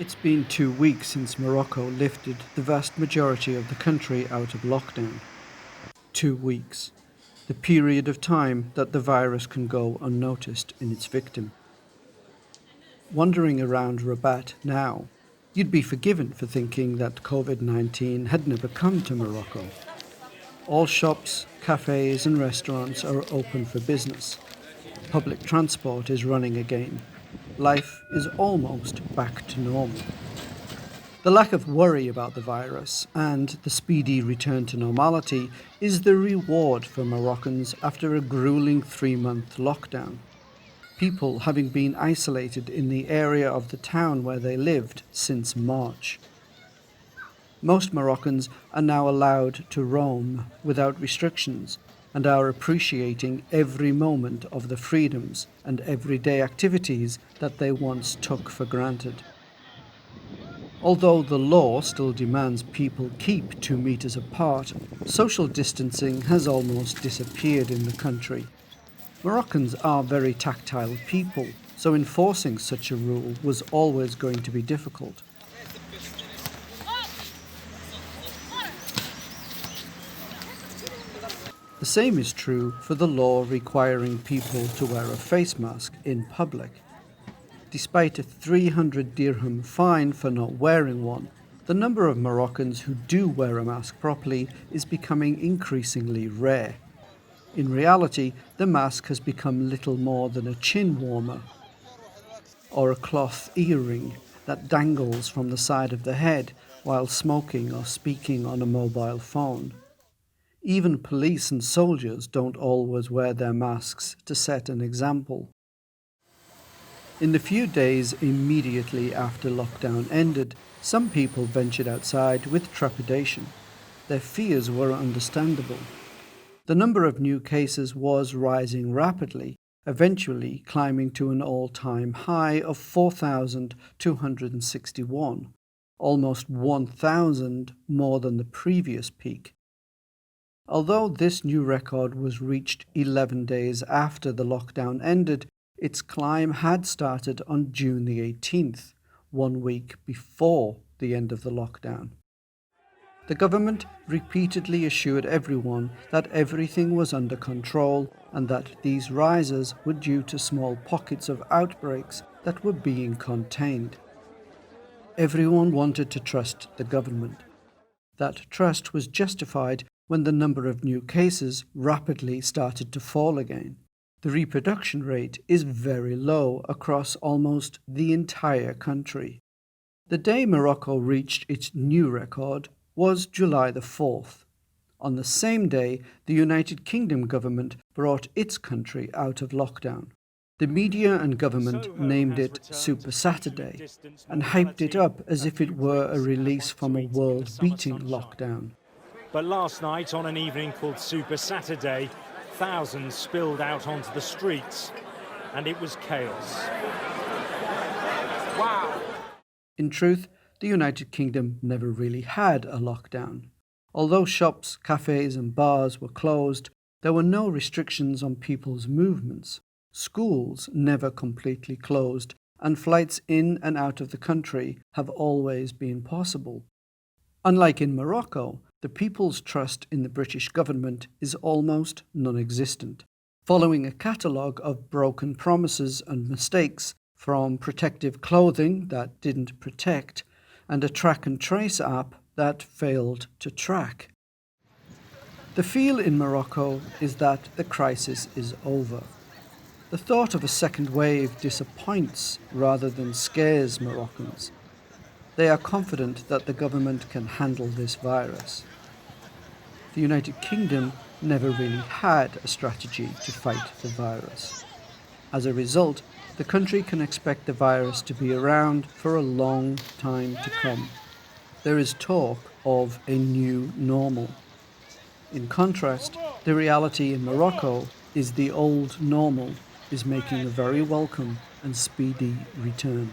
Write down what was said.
It's been 2 weeks since Morocco lifted the vast majority of the country out of lockdown. 2 weeks. The period of time that the virus can go unnoticed in its victim. Wandering around Rabat now, you'd be forgiven for thinking that COVID-19 had never come to Morocco. All shops, cafes and restaurants are open for business. Public transport is running again. Life is almost back to normal. The lack of worry about the virus and the speedy return to normality is the reward for Moroccans after a grueling 3-month lockdown. People having been isolated in the area of the town where they lived since March. Most Moroccans are now allowed to roam without restrictions and are appreciating every moment of the freedoms and everyday activities that they once took for granted. Although the law still demands people keep 2 meters apart, social distancing has almost disappeared in the country. Moroccans are very tactile people, so enforcing such a rule was always going to be difficult. The same is true for the law requiring people to wear a face mask in public. Despite a 300 dirham fine for not wearing one, the number of Moroccans who do wear a mask properly is becoming increasingly rare. In reality, the mask has become little more than a chin warmer or a cloth earring that dangles from the side of the head while smoking or speaking on a mobile phone. Even police and soldiers don't always wear their masks to set an example. In the few days immediately after lockdown ended, some people ventured outside with trepidation. Their fears were understandable. The number of new cases was rising rapidly, eventually climbing to an all-time high of 4,261, almost 1,000 more than the previous peak. Although this new record was reached 11 days after the lockdown ended, its climb had started on June the 18th, 1 week before the end of the lockdown. The government repeatedly assured everyone that everything was under control and that these rises were due to small pockets of outbreaks that were being contained. Everyone wanted to trust the government. That trust was justified when the number of new cases rapidly started to fall again. The reproduction rate is very low across almost the entire country. The day Morocco reached its new record was July the 4th. On the same day, the United Kingdom government brought its country out of lockdown. The media and government named it Super Saturday and hyped it up as if it were a release from a world-beating lockdown. But last night, on an evening called Super Saturday, thousands spilled out onto the streets, and it was chaos. Wow! In truth, the United Kingdom never really had a lockdown. Although shops, cafes and bars were closed, there were no restrictions on people's movements. Schools never completely closed, and flights in and out of the country have always been possible. Unlike in Morocco, the people's trust in the British government is almost non-existent. Following a catalogue of broken promises and mistakes, from protective clothing that didn't protect, and a track and trace app that failed to track. The feel in Morocco is that the crisis is over. The thought of a second wave disappoints rather than scares Moroccans. They are confident that the government can handle this virus. The United Kingdom never really had a strategy to fight the virus. As a result, the country can expect the virus to be around for a long time to come. There is talk of a new normal. In contrast, the reality in Morocco is the old normal is making a very welcome and speedy return.